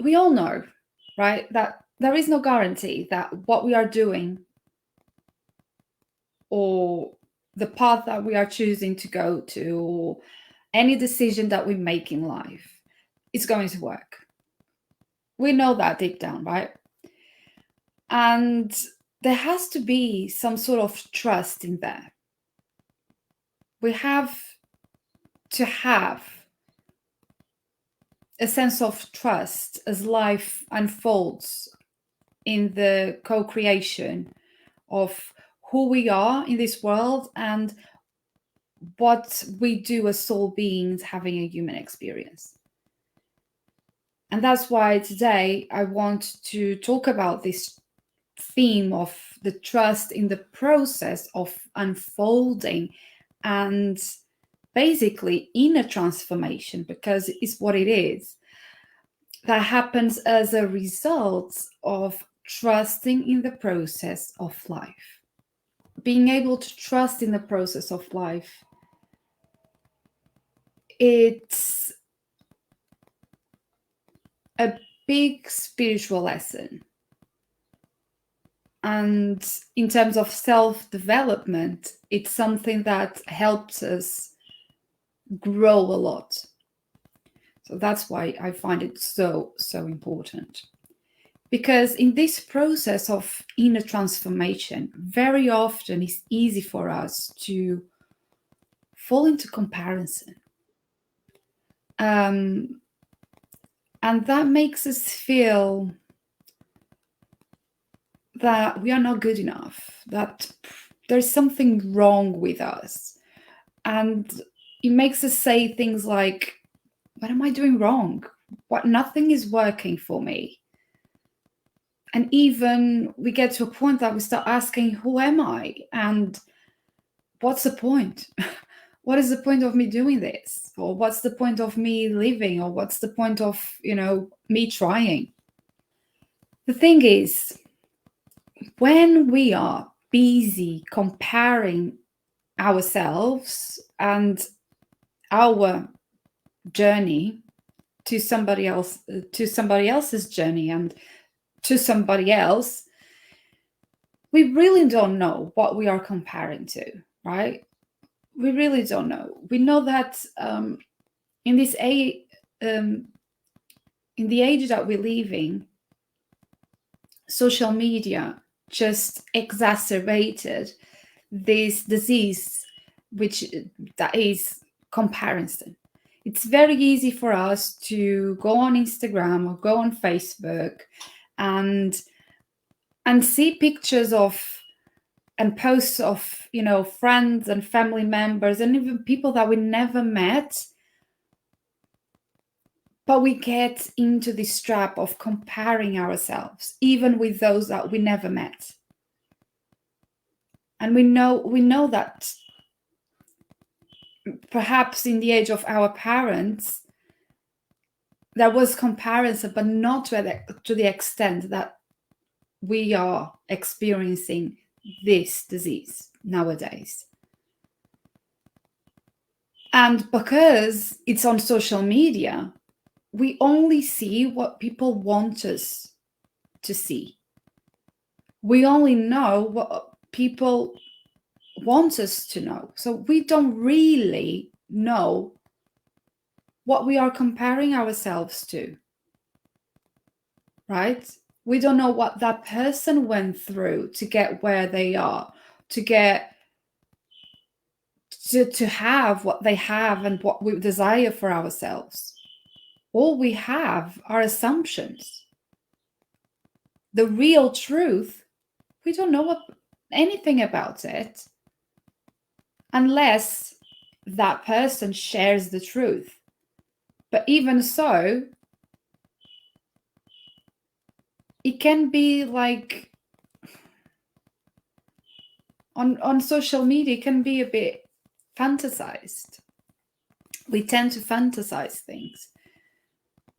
we all know, right, that there is no guarantee that what we are doing or the path that we are choosing to go to or any decision that we make in life is going to work. We know that deep down, right? And there has to be some sort of trust in there. We have to have a sense of trust as life unfolds in the co-creation of who we are in this world and what we do as soul beings having a human experience. And that's why today I want to talk about this theme of the trust in the process of unfolding and basically inner transformation, because it's what it is, that happens as a result of trusting in the process of life. Being able to trust in the process of life, it's a big spiritual lesson. And in terms of self-development, it's something that helps us grow a lot. So that's why I find it so important. Because in this process of inner transformation, very often it's easy for us to fall into comparison. And that makes us feel that we are not good enough, that there's something wrong with us. And it makes us say things like, what am I doing wrong? Nothing is working for me. And even we get to a point that we start asking, who am I? And what's the point? What is the point of me doing this? Or what's the point of me living? Or what's the point of, me trying? The thing is, when we are busy comparing ourselves and our journey to somebody else's journey and to somebody else, we really don't know what we are comparing to, right? We really don't know. We know that in this age, in the age that we're living, social media just exacerbated this disease, that is comparison. It's very easy for us to go on Instagram or go on Facebook and see pictures of and posts of, friends and family members and even people that we never met. But we get into this trap of comparing ourselves, even with those that we never met. And we know that perhaps in the age of our parents, there was comparison, but not to the extent that we are experiencing this disease nowadays. And because it's on social media, we only see what people want us to see. We only know what people want us to know. So we don't really know what we are comparing ourselves to, right? We don't know what that person went through to get where they are, to get to have what they have and what we desire for ourselves. All we have are assumptions. The real truth, we don't know anything about it unless that person shares the truth. But even so, it can be like on social media, it can be a bit fantasized. We tend to fantasize things.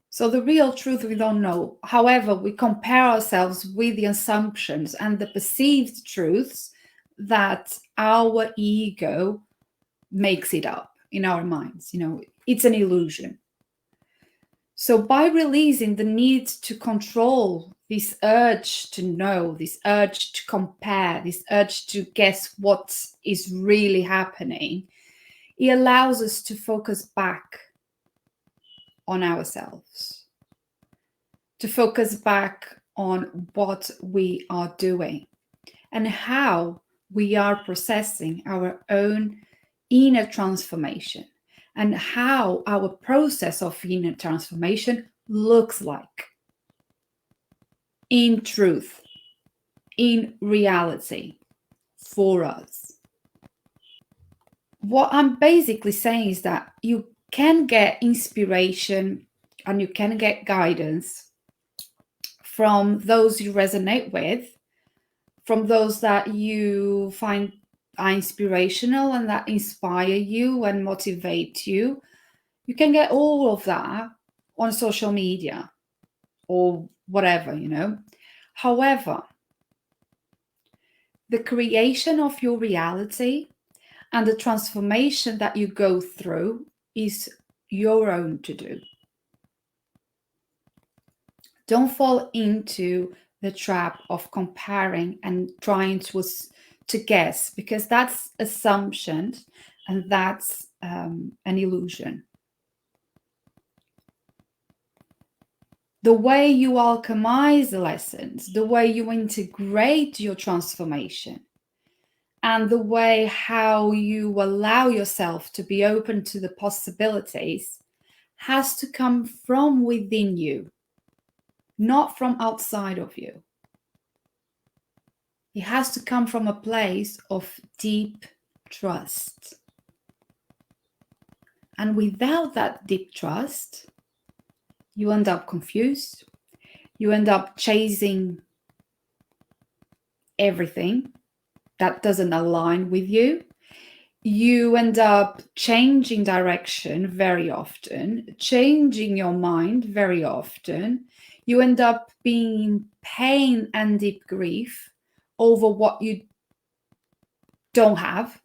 So the real truth we don't know. However, we compare ourselves with the assumptions and the perceived truths that our ego makes it up in our minds. It's an illusion. So by releasing the need to control, this urge to know, this urge to compare, this urge to guess what is really happening, it allows us to focus back on ourselves, to focus back on what we are doing and how we are processing our own inner transformation, and how our process of inner transformation looks like in truth, in reality, for us. What I'm basically saying is that you can get inspiration and you can get guidance from those you resonate with, from those that you find are inspirational and that inspire you and motivate you. You can get all of that on social media or whatever, However, the creation of your reality and the transformation that you go through is your own to do. Don't fall into the trap of comparing and trying to guess, because that's assumption and that's an illusion. The way you alchemize the lessons, the way you integrate your transformation, and the way how you allow yourself to be open to the possibilities has to come from within you, not from outside of you. It has to come from a place of deep trust. And without that deep trust, you end up confused. You end up chasing everything that doesn't align with you. You end up changing direction very often, changing your mind very often. You end up being in pain and deep grief over what you don't have,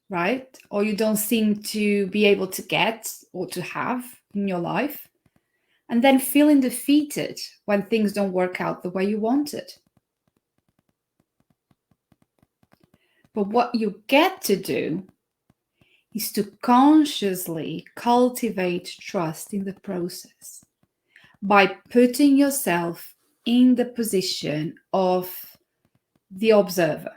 right? Or you don't seem to be able to get or to have in your life. And then feeling defeated when things don't work out the way you wanted. But what you get to do is to consciously cultivate trust in the process by putting yourself in the position of the observer,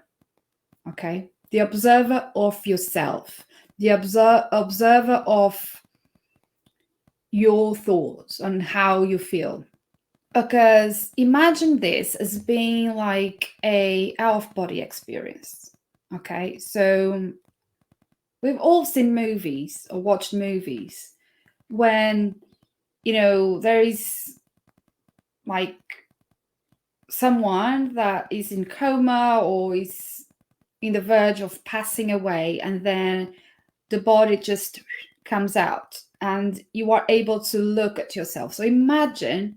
okay? The observer of yourself, the observer of your thoughts and how you feel. Because imagine this as being like a out-of-body experience, okay? So we've all seen movies or watched movies when, there is like someone that is in coma or is in the verge of passing away, and then the body just comes out and you are able to look at yourself. So imagine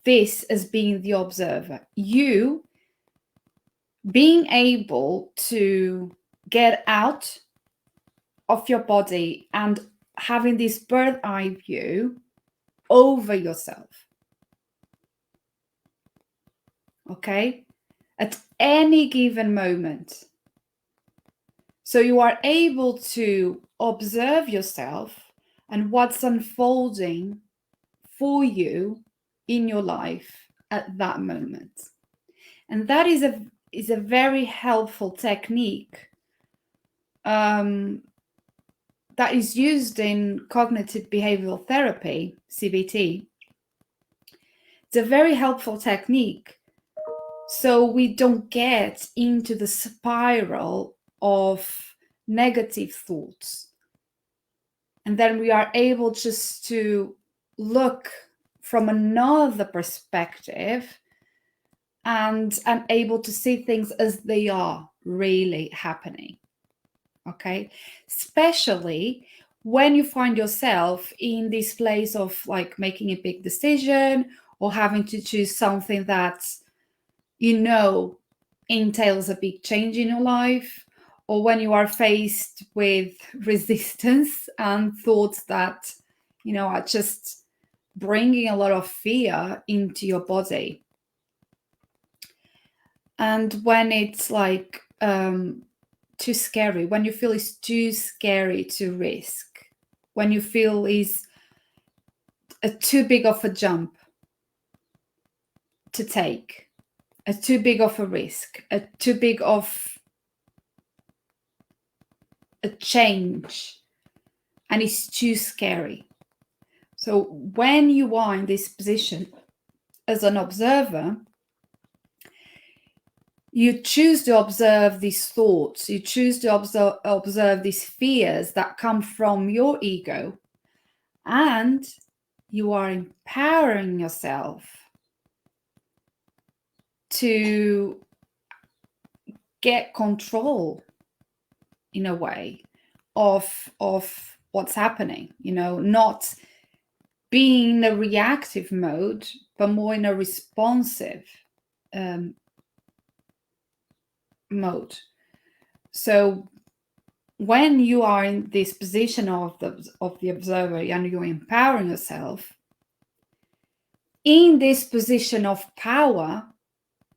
this as being the observer, you being able to get out of your body and having this bird's eye view over yourself. Okay? At any given moment. So you are able to observe yourself and what's unfolding for you in your life at that moment. And that is a very helpful technique that is used in cognitive behavioral therapy, CBT. It's a very helpful technique so we don't get into the spiral of negative thoughts. And then we are able just to look from another perspective and able to see things as they are really happening. Okay? Especially when you find yourself in this place of like making a big decision or having to choose something that entails a big change in your life, or when you are faced with resistance and thoughts that, are just bringing a lot of fear into your body. And when it's like too scary, when you feel it's too scary to risk, when you feel is too big of a jump to take, too big of a risk, too big of a change, and it's too scary. So when you are in this position as an observer, you choose to observe these thoughts, you choose to observe these fears that come from your ego, and you are empowering yourself to get control, in a way, of what's happening, not being in a reactive mode, but more in a responsive mode. So when you are in this position of the observer and you're empowering yourself, in this position of power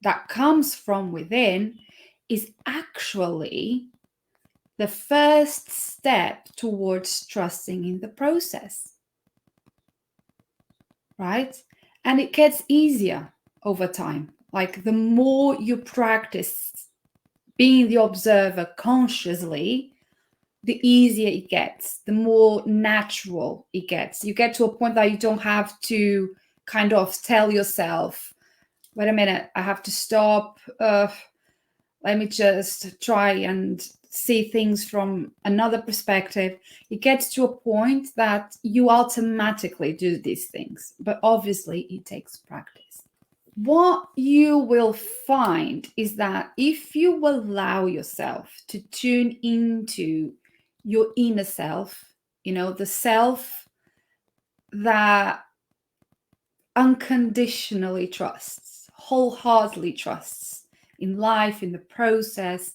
that comes from within, is actually the first step towards trusting in the process, right? And it gets easier over time. Like the more you practice being the observer consciously, the easier it gets, the more natural it gets. You get to a point that you don't have to kind of tell yourself, wait a minute, I have to stop. Let me just try and see things from another perspective. It gets to a point that you automatically do these things, but obviously it takes practice. What you will find is that if you allow yourself to tune into your inner self, the self that unconditionally trusts, wholeheartedly trusts in life, in the process,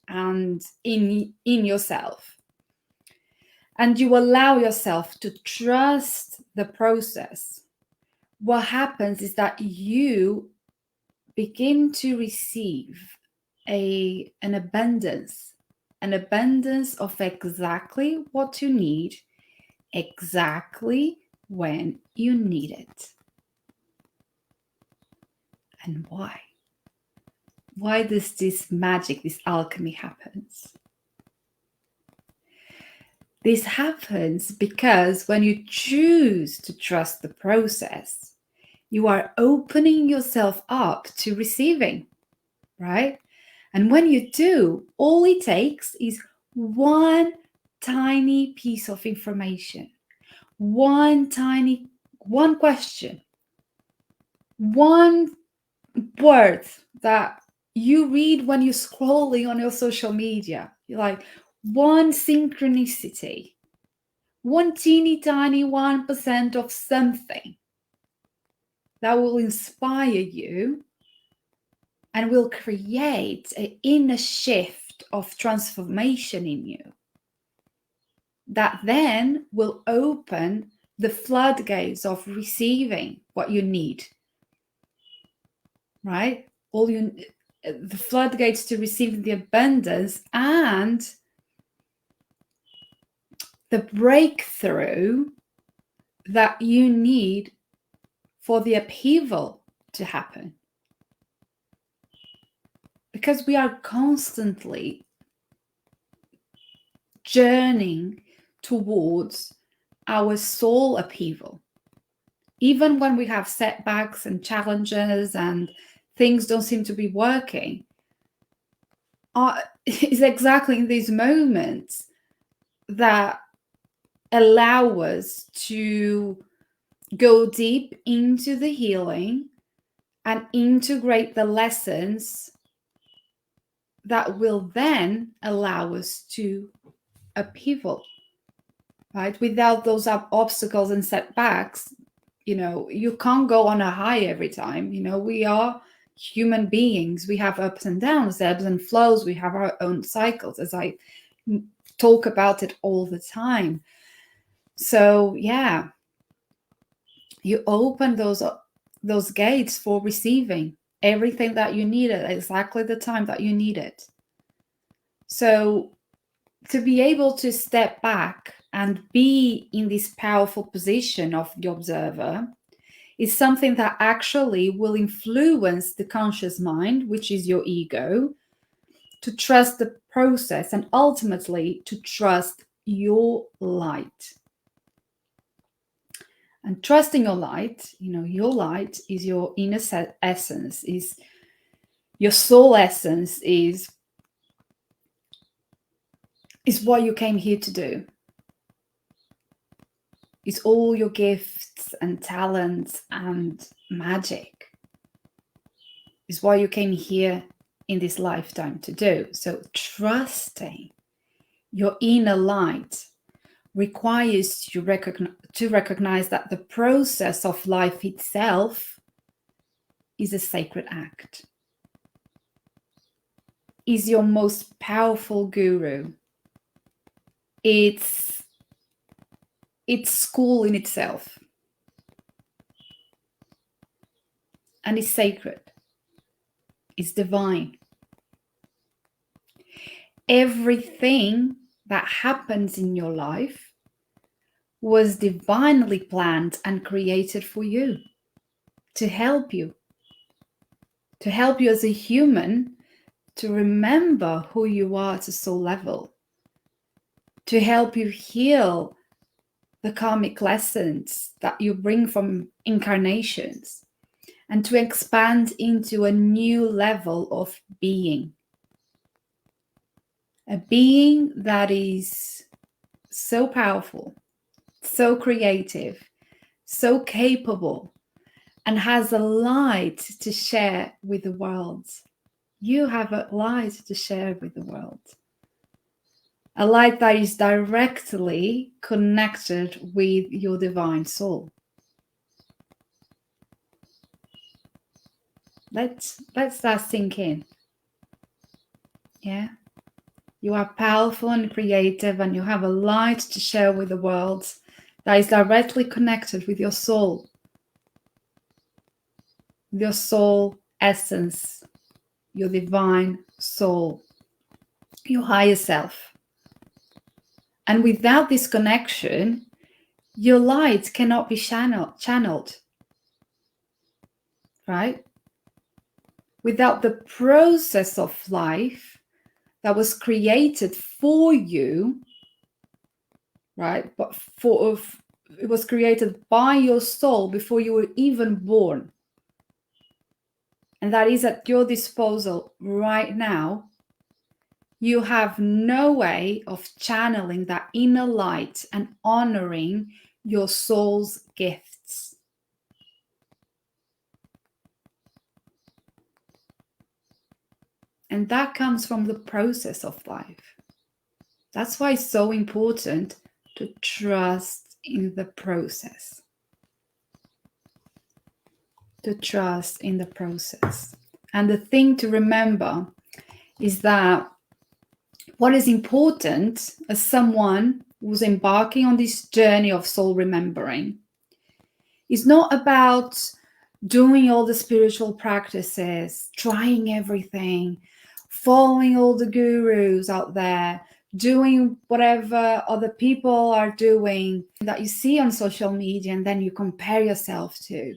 and in yourself, and you allow yourself to trust the process, what happens is that you begin to receive an abundance of exactly what you need, exactly when you need it. And why? Why does this magic, this alchemy happens? This happens because when you choose to trust the process, you are opening yourself up to receiving, right? And when you do, all it takes is one tiny piece of information, one question, one word that you read when you're scrolling on your social media. You're like, one synchronicity, one teeny tiny 1% of something that will inspire you and will create an inner shift of transformation in you that then will open the floodgates of receiving what you need, right? The floodgates to receive the abundance and the breakthrough that you need for the upheaval to happen. Because we are constantly journeying towards our soul upheaval. Even when we have setbacks and challenges and things don't seem to be working, it's exactly in these moments that allow us to go deep into the healing and integrate the lessons that will then allow us to upheaval, right? Without those obstacles and setbacks, you can't go on a high every time. We are human beings. We have ups and downs, ebbs and flows. We have our own cycles, as I talk about it all the time. So, yeah, You open those gates for receiving everything that you needed, exactly the time that you need it. So to be able to step back and be in this powerful position of the observer is something that actually will influence the conscious mind, which is your ego, to trust the process and ultimately to trust your light. And trusting your light, your light is your inner essence, is your soul essence, is what you came here to do. It's all your gifts and talents and magic. Is what you came here in this lifetime to do. So trusting your inner light requires you to recognize that the process of life itself is a sacred act, is your most powerful guru. It's school in itself, and it's sacred, it's divine. Everything that happens in your life was divinely planned and created for you, to help you as a human to remember who you are at a soul level, to help you heal the karmic lessons that you bring from incarnations, and to expand into a new level of being. A being that is so powerful, so creative, so capable, and has a light to share with the world. You have a light to share with the world. A light that is directly connected with your divine soul. Let's that sink in. Yeah. You are powerful and creative, and you have a light to share with the world that is directly connected with your soul essence, your divine soul, your higher self. And without this connection, your light cannot be channeled, right? Without the process of life that was created for you, right? But it was created by your soul before you were even born. And that is at your disposal right now. You have no way of channeling that inner light and honoring your soul's gifts. And that comes from the process of life. That's why it's so important to trust in the process. To trust in the process. And the thing to remember is that what is important as someone who's embarking on this journey of soul remembering is not about doing all the spiritual practices, trying everything, following all the gurus out there, doing whatever other people are doing that you see on social media and then you compare yourself to.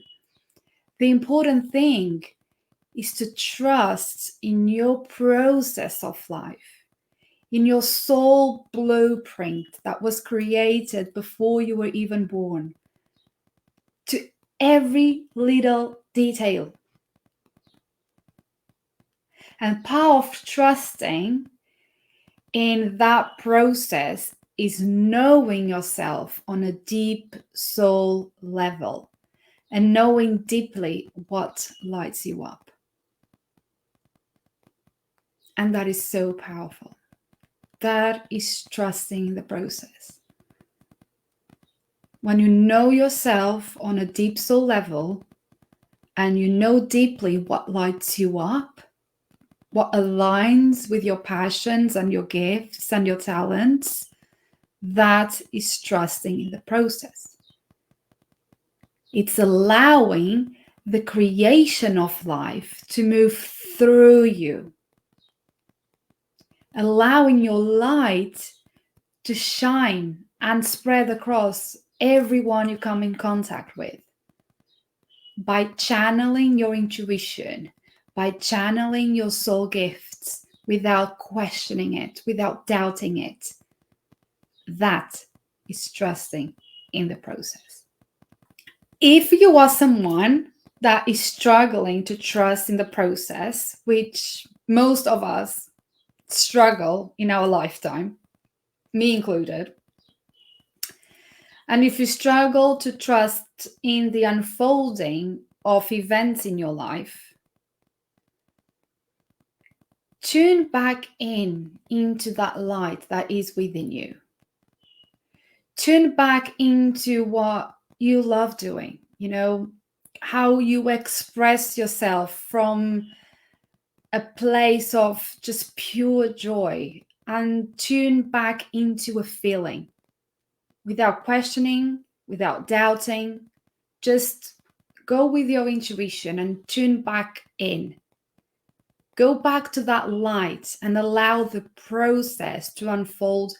The important thing is to trust in your process of life, in your soul blueprint that was created before you were even born, to every little detail. And part of trusting in that process is knowing yourself on a deep soul level and knowing deeply what lights you up. And that is so powerful. That is trusting in the process. When you know yourself on a deep soul level and you know deeply what lights you up, what aligns with your passions and your gifts and your talents, that is trusting in the process. It's allowing the creation of life to move through you, allowing your light to shine and spread across everyone you come in contact with by channeling your intuition, by channeling your soul gifts without questioning it, without doubting it. That is trusting in the process. If you are someone that is struggling to trust in the process, which most of us struggle in our lifetime, me included, and if you struggle to trust in the unfolding of events in your life, tune back into that light that is within you. Tune back into what you love doing, how you express yourself from a place of just pure joy, and tune back into a feeling without questioning, without doubting. Just go with your intuition and tune back in. Go back to that light and allow the process to unfold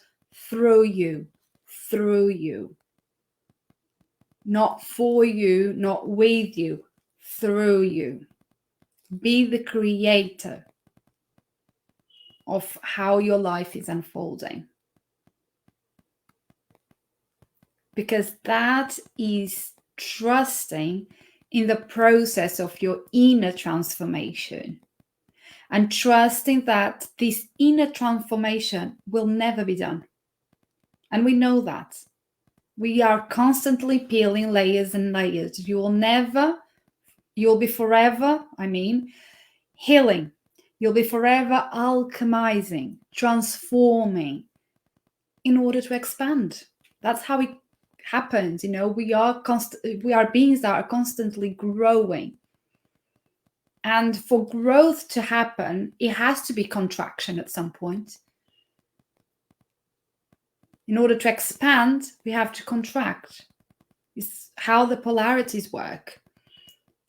through you. Not for you, not with you, through you. Be the creator of how your life is unfolding. Because that is trusting in the process of your inner transformation, and trusting that this inner transformation will never be done. And we know that. We are constantly peeling layers and layers. You'll be forever, healing. You'll be forever alchemizing, transforming in order to expand. That's how it happens. We are beings that are constantly growing. And for growth to happen, it has to be contraction at some point. In order to expand, we have to contract. It's how the polarities work.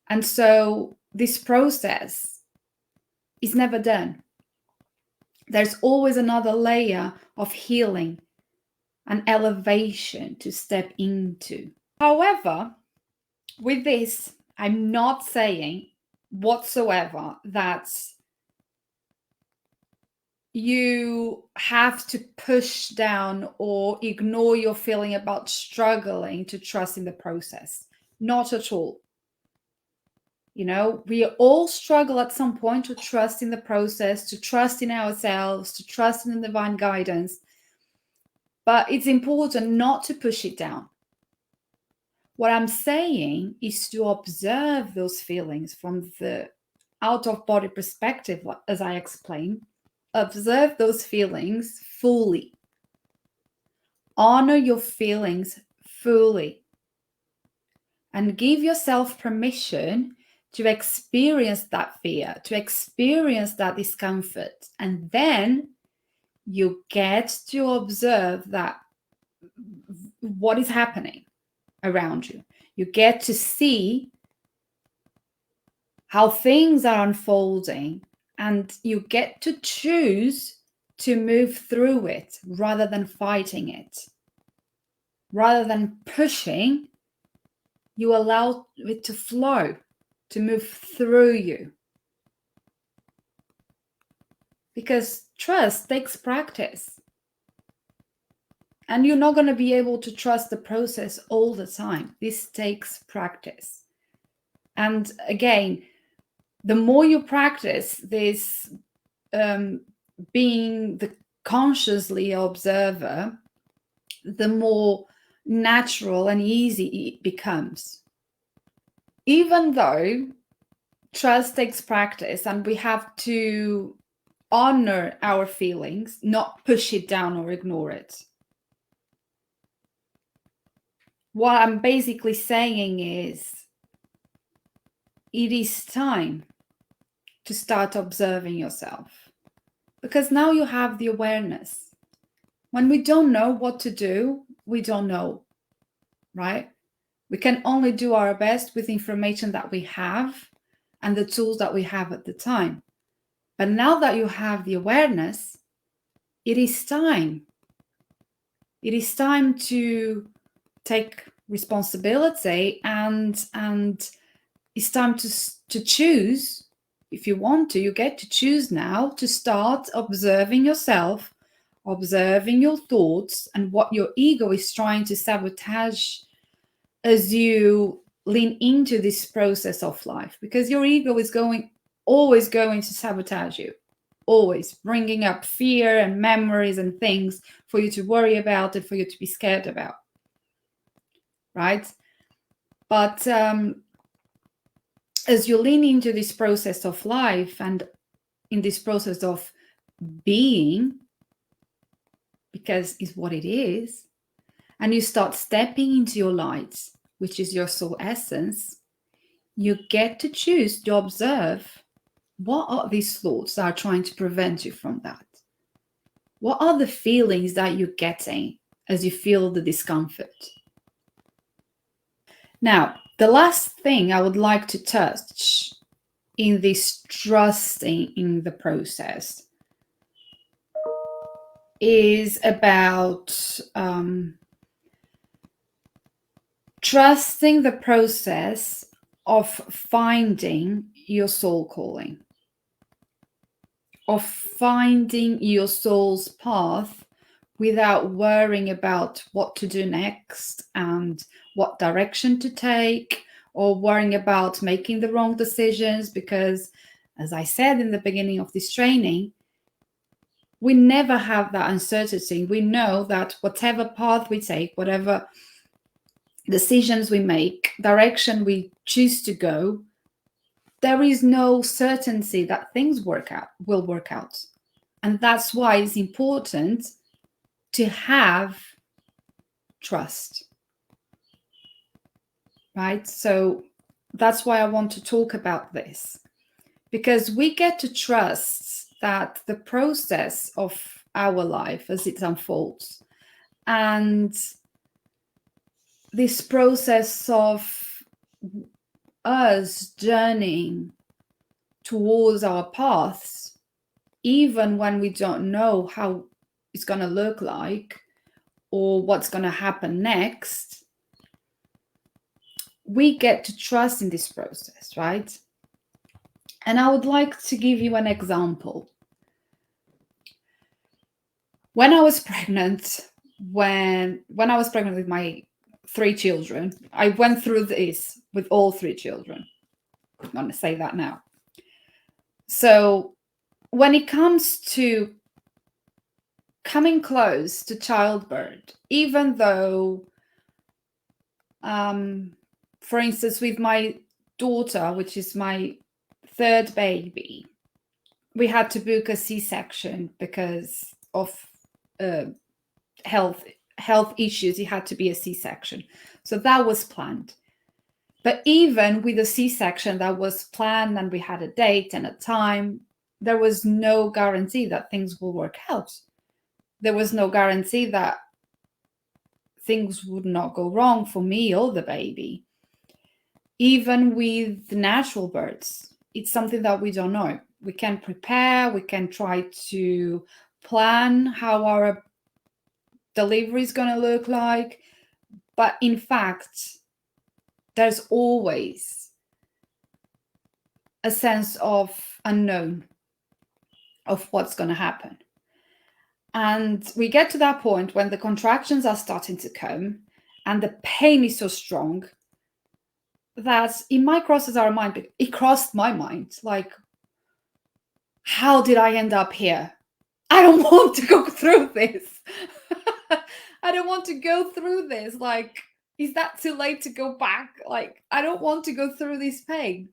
And so this process is never done. There's always another layer of healing and elevation to step into. However, with this, I'm not saying whatsoever that you have to push down or ignore your feeling about struggling to trust in the process. Not at all. We all struggle at some point to trust in the process, to trust in ourselves, to trust in the divine guidance. But it's important not to push it down. What I'm saying is to observe those feelings from the out-of-body perspective, as I explained. Observe those feelings fully. Honor your feelings fully. And give yourself permission to experience that fear, to experience that discomfort. And then you get to observe that what is happening around you. You get to see how things are unfolding, and you get to choose to move through it rather than fighting it. Rather than pushing, you allow it to flow, to move through you. Because trust takes practice. And you're not going to be able to trust the process all the time. This takes practice. And again, the more you practice this, being the consciously observer, the more natural and easy it becomes. Even though trust takes practice and we have to honor our feelings, not push it down or ignore it. What I'm basically saying is, it is time to start observing yourself, because now you have the awareness. When we don't know what to do, we don't know, right? We can only do our best with the information that we have and the tools that we have at the time. But now that you have the awareness, it is time. It is time to take responsibility, and it's time to choose. If you want to, you get to choose now to start observing yourself, observing your thoughts and what your ego is trying to sabotage as you lean into this process of life, because your ego is always going to sabotage you, always bringing up fear and memories and things for you to worry about and for you to be scared about, right? But as you lean into this process of life and in this process of being, because it's what it is, and you start stepping into your light, which is your soul essence, you get to choose to observe what are these thoughts that are trying to prevent you from that. What are the feelings that you're getting as you feel the discomfort? Now, the last thing I would like to touch in this trusting in the process is about trusting the process of finding your soul calling, of finding your soul's path without worrying about what to do next and what direction to take, or worrying about making the wrong decisions. Because, as I said in the beginning of this training, we never have that uncertainty. We know that whatever path we take, whatever decisions we make, direction we choose to go, there is no certainty that things will work out. And that's why it's important to have trust, right? So that's why I want to talk about this, because we get to trust that the process of our life as it unfolds, and this process of us journeying towards our paths, even when we don't know how it's going to look like or what's going to happen next, we get to trust in this process, right? And I would like to give you an example. When I was pregnant, when I was pregnant with my 3 children, I went through this with all 3 children. I'm going to say that now. So when it comes to coming close to childbirth, even though, for instance, with my daughter, which is my 3rd baby, we had to book a C-section because of health issues. It had to be a C-section. So that was planned. But even with a C-section that was planned and we had a date and a time, there was no guarantee that things will work out. There was no guarantee that things would not go wrong for me or the baby. Even with natural births, it's something that we don't know. We can prepare, we can try to plan how our delivery is going to look like, but in fact, there's always a sense of unknown of what's going to happen. And we get to that point when the contractions are starting to come and the pain is so strong that it might cross our mind, but it crossed my mind, like, how did I end up here? I don't want to go through this. I don't want to go through this. Like, is that too late to go back? Like, I don't want to go through this pain.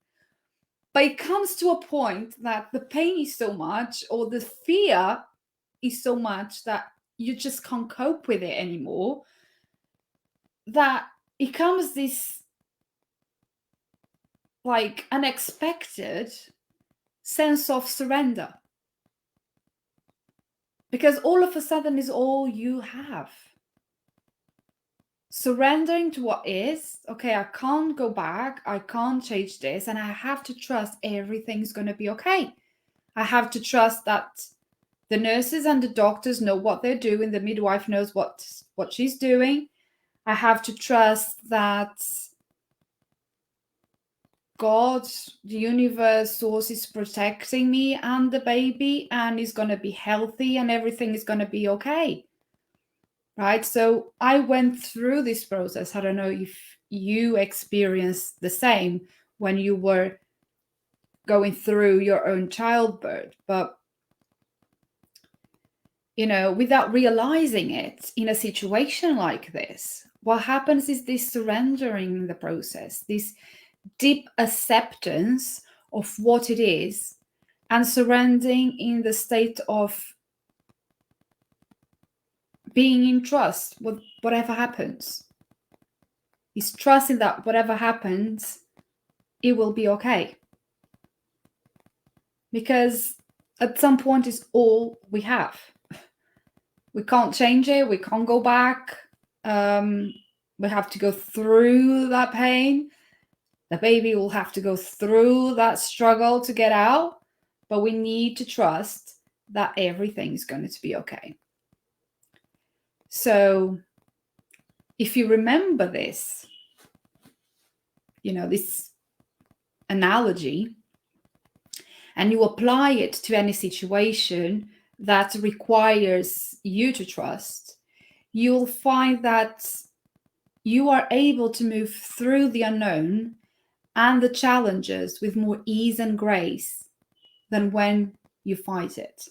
But it comes to a point that the pain is so much, or the fear is so much, that you just can't cope with it anymore, that it comes this like unexpected sense of surrender, because all of a sudden is all you have. surrendering to what is. Okay, I can't go back, I can't change this, and I have to trust everything's going to be okay. I have to trust that the nurses and the doctors know what they're doing, the midwife knows what she's doing. I have to trust that God, the universe, source is protecting me and the baby, and is going to be healthy, and everything is going to be okay. Right? So I went through this process. I don't know if you experienced the same when you were going through your own childbirth, but without realizing it, in a situation like this, what happens is this surrendering in the process, this deep acceptance of what it is, and surrendering in the state of being in trust with whatever happens. Is trusting that whatever happens, it will be okay. Because at some point, it's all we have. We can't change it. We can't go back. We have to go through that pain. The baby will have to go through that struggle to get out. But we need to trust that everything's going to be okay. So if you remember this, this analogy, and you apply it to any situation that requires you to trust, you'll find that you are able to move through the unknown and the challenges with more ease and grace than when you fight it,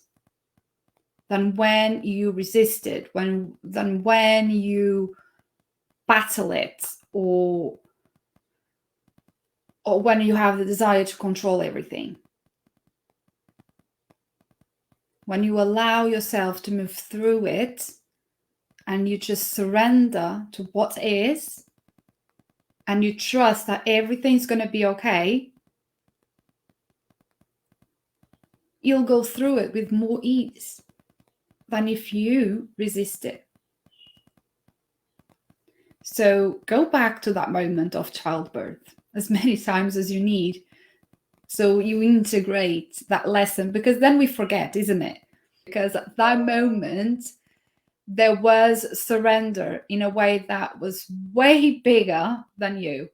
than when you resist it, than when you battle it, or when you have the desire to control everything. When you allow yourself to move through it and you just surrender to what is, and you trust that everything's going to be okay, you'll go through it with more ease than if you resist it. So go back to that moment of childbirth as many times as you need, so you integrate that lesson, because then we forget, isn't it? Because at that moment, there was surrender in a way that was way bigger than you.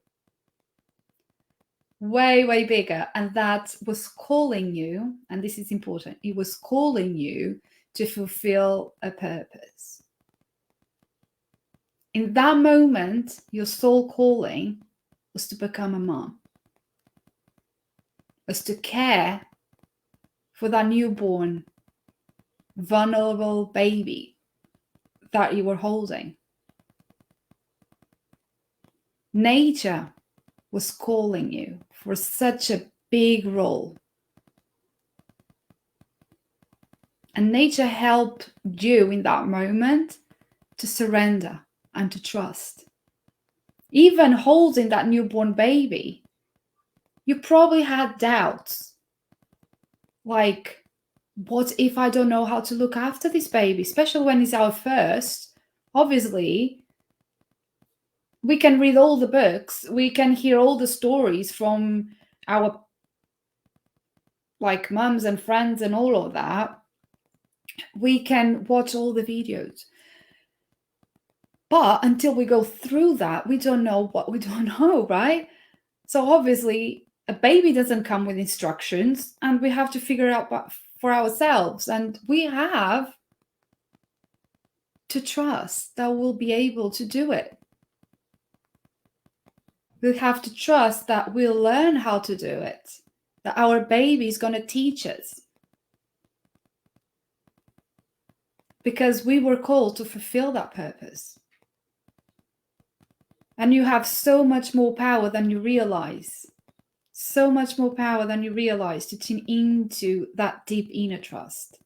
Way, way bigger. And that was calling you, and this is important, it was calling you to fulfill a purpose. In that moment, your soul calling was to become a mom, was to care for that newborn, vulnerable baby that you were holding. Nature was calling you for such a big role. And nature helped you in that moment to surrender and to trust. Even holding that newborn baby, you probably had doubts. Like, what if I don't know how to look after this baby? Especially when it's our first. Obviously, we can read all the books, we can hear all the stories from our mums and friends and all of that. We can watch all the videos. But until we go through that, we don't know what we don't know, right? So obviously, a baby doesn't come with instructions, and we have to figure it out for ourselves. And we have to trust that we'll be able to do it. We have to trust that we'll learn how to do it, that our baby is going to teach us. Because we were called to fulfill that purpose. And you have so much more power than you realize. So much more power than you realize to tune into that deep inner trust.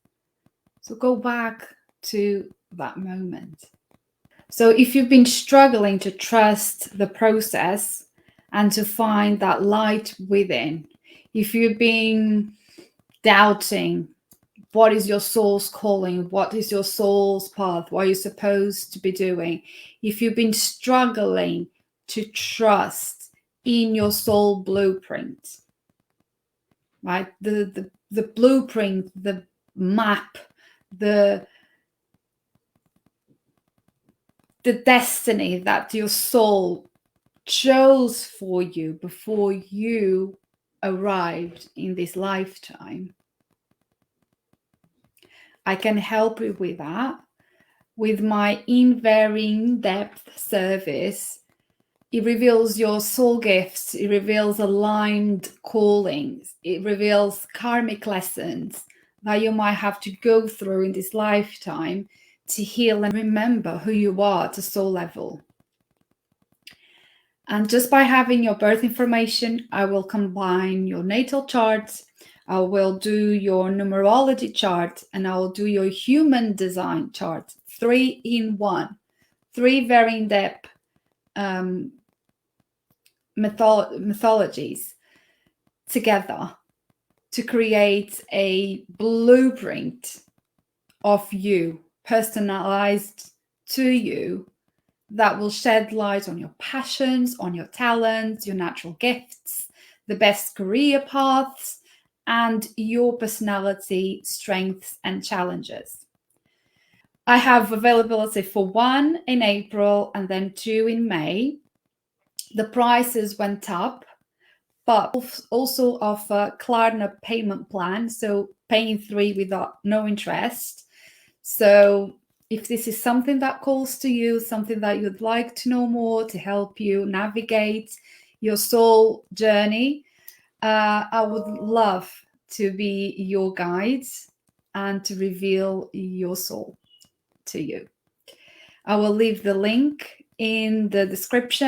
So go back to that moment. So if you've been struggling to trust the process and to find that light within, if you've been doubting what is your soul's calling, what is your soul's path, what you're supposed to be doing. If you've been struggling to trust in your soul blueprint, right? The blueprint, the map, the destiny that your soul chose for you before you arrived in this lifetime. I can help you with that with my very in-depth service. It reveals your soul gifts, it reveals aligned callings, it reveals karmic lessons that you might have to go through in this lifetime to heal and remember who you are at a soul level. And just by having your birth information, I will combine your natal charts, I will do your numerology chart, and I will do your human design chart, 3 in 1, 3 very in-depth mythologies together to create a blueprint of you, personalized to you, that will shed light on your passions, on your talents, your natural gifts, the best career paths, and your personality, strengths, and challenges. I have availability for 1 in April and then 2 in May. The prices went up, but also offer Klarna payment plan, so paying 3 without no interest. So if this is something that calls to you, something that you'd like to know more to help you navigate your soul journey, I would love to be your guide and to reveal your soul to you. I will leave the link in the description.